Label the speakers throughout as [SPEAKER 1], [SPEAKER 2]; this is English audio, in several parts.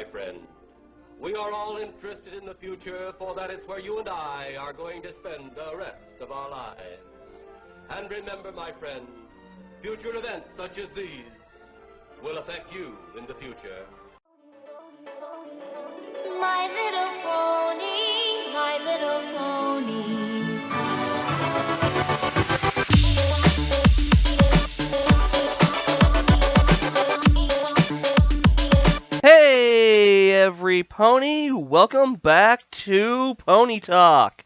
[SPEAKER 1] my friend. We are all interested in the future, for that is where you and I are going to spend the rest of our lives. And remember, my friend, future events such as these will affect you in the future.
[SPEAKER 2] My little pony, my little pony.
[SPEAKER 3] Hey, every pony! Welcome back to Pony Talk!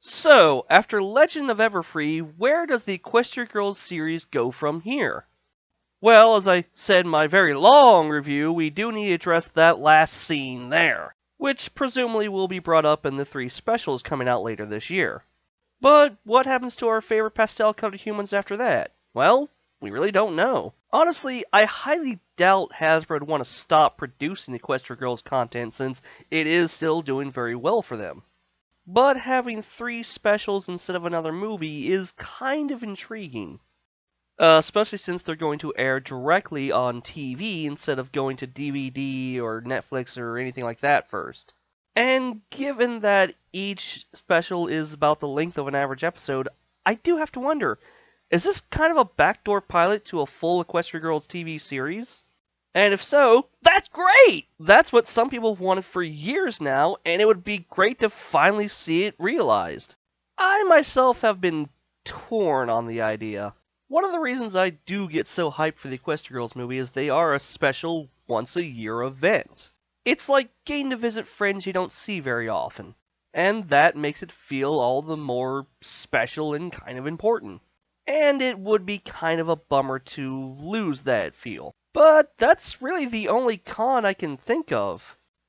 [SPEAKER 3] So, after Legend of Everfree, where does the Equestria Girls series go from here? Well, as I said in my very long review, we do need to address that last scene there, which presumably will be brought up in the 3 specials coming out later this year. But what happens to our favorite pastel-colored humans after that? Well, we really don't know. Honestly, I highly doubt Hasbro would want to stop producing Equestria Girls content since it is still doing very well for them. But having 3 specials instead of another movie is kind of intriguing. Especially since they're going to air directly on TV instead of going to DVD or Netflix or anything like that first. And given that each special is about the length of an average episode, I do have to wonder, is this kind of a backdoor pilot to a full Equestria Girls TV series? And if so, that's great! That's what some people have wanted for years now, and it would be great to finally see it realized. I myself have been torn on the idea. One of the reasons I do get so hyped for the Equestria Girls movie is they are a special once-a-year event. It's like getting to visit friends you don't see very often, and that makes it feel all the more special and kind of important. And it would be kind of a bummer to lose that feel. But that's really the only con I can think of,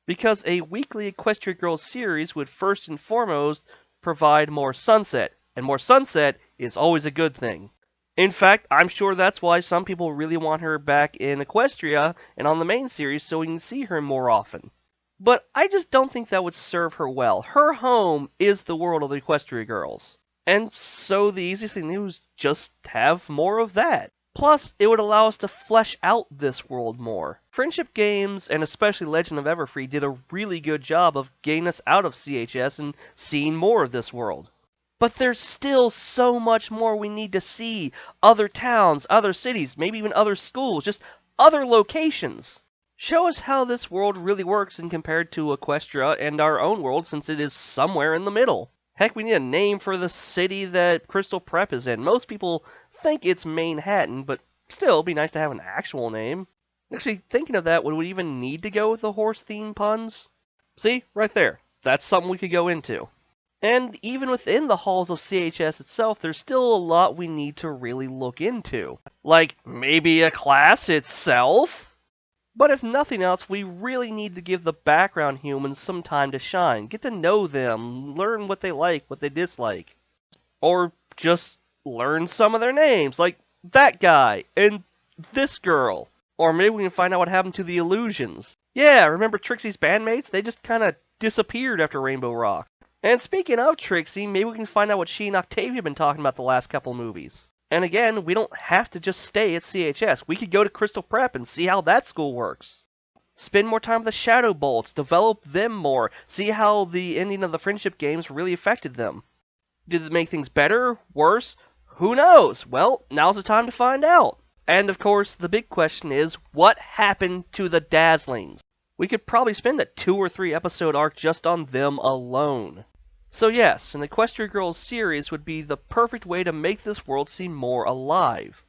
[SPEAKER 3] because a weekly Equestria Girls series would first and foremost provide more Sunset, and more Sunset is always a good thing. In fact, I'm sure that's why some people really want her back in Equestria and on the main series so we can see her more often. But I just don't think that would serve her well. Her home is the world of the Equestria Girls. And so the easiest thing to do is just have more of that. Plus, it would allow us to flesh out this world more. Friendship games, and especially Legend of Everfree, did a really good job of getting us out of CHS and seeing more of this world. But there's still so much more we need to see. Other towns, other cities, maybe even other schools, just other locations. Show us how this world really works in compared to Equestria and our own world, since it is somewhere in the middle. Heck, we need a name for the city that Crystal Prep is in. Most people think it's Manhattan, but still, it'd be nice to have an actual name. Actually, thinking of that, would we even need to go with the horse-themed puns? See? Right there. That's something we could go into. And even within the halls of CHS itself, there's still a lot we need to really look into. Like, maybe a class itself? But if nothing else, we really need to give the background humans some time to shine. Get to know them, learn what they like, what they dislike. Or just learn some of their names, like that guy, and this girl. Or maybe we can find out what happened to the Illusions. Yeah, remember Trixie's bandmates? They just kinda disappeared after Rainbow Rock. And speaking of Trixie, maybe we can find out what she and Octavia have been talking about the last couple movies. And again, we don't have to just stay at CHS. We could go to Crystal Prep and see how that school works. Spend more time with the Shadow Bolts, develop them more, see how the ending of the friendship games really affected them. Did it make things better? Worse? Who knows? Well, now's the time to find out. And of course, the big question is, what happened to the Dazzlings? We could probably spend a 2 or 3 episode arc just on them alone. So yes, an Equestria Girls series would be the perfect way to make this world seem more alive.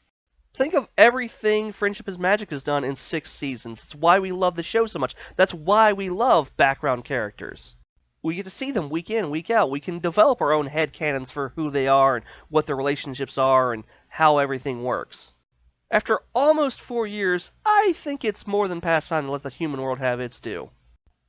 [SPEAKER 3] Think of everything Friendship is Magic has done in 6 seasons. That's why we love the show so much. That's why we love background characters. We get to see them week in, week out. We can develop our own headcanons for who they are and what their relationships are and how everything works. After almost 4 years, I think it's more than past time to let the human world have its due.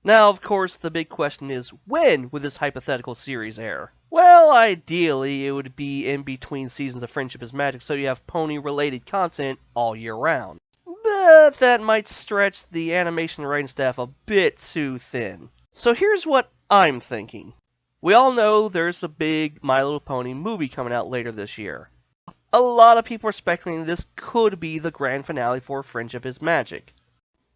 [SPEAKER 3] Now, of course, the big question is, when would this hypothetical series air? Well, ideally, it would be in between seasons of Friendship is Magic, so you have pony-related content all year round. But that might stretch the animation writing staff a bit too thin. So here's what I'm thinking. We all know there's a big My Little Pony movie coming out later this year. A lot of people are speculating this could be the grand finale for Friendship is Magic.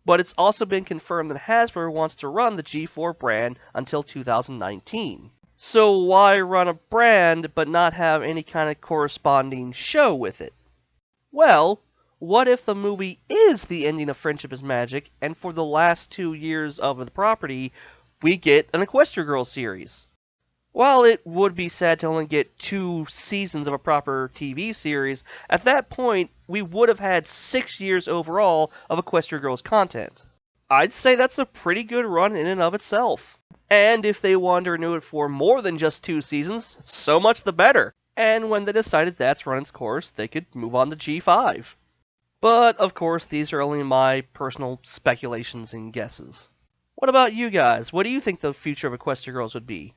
[SPEAKER 3] but it's also been confirmed that Hasbro wants to run the G4 brand until 2019. So why run a brand but not have any kind of corresponding show with it? Well, what if the movie is the ending of Friendship is Magic, and for the last 2 years of the property, we get an Equestria Girls series? While it would be sad to only get 2 seasons of a proper TV series, at that point, we would have had 6 years overall of Equestria Girls content. I'd say that's a pretty good run in and of itself. And if they wanted to renew it for more than just 2 seasons, so much the better. And when they decided that's run its course, they could move on to G5. But, of course, these are only my personal speculations and guesses. What about you guys? What do you think the future of Equestria Girls would be?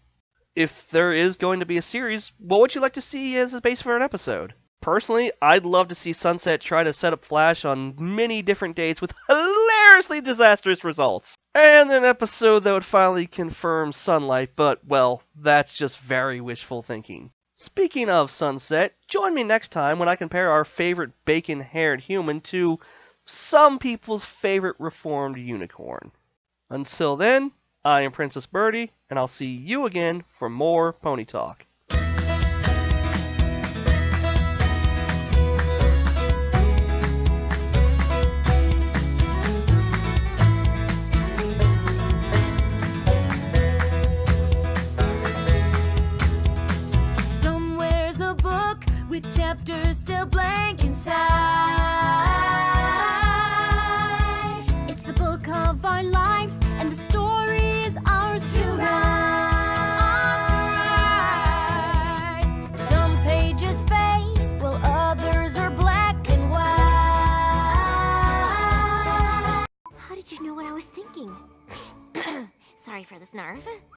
[SPEAKER 3] If there is going to be a series, what would you like to see as a base for an episode? Personally, I'd love to see Sunset try to set up Flash on many different dates with hilariously disastrous results. And an episode that would finally confirm Sunlight, but, well, that's just very wishful thinking. Speaking of Sunset, join me next time when I compare our favorite bacon-haired human to some people's favorite reformed unicorn. Until then, I am Princess Birdie, and I'll see you again for more Pony Talk.
[SPEAKER 2] Chapters still blank inside. It's the book of our lives, and the story is ours to write. Some pages fade, while others are black and white. How did you know what I was thinking? Sorry for the snarf.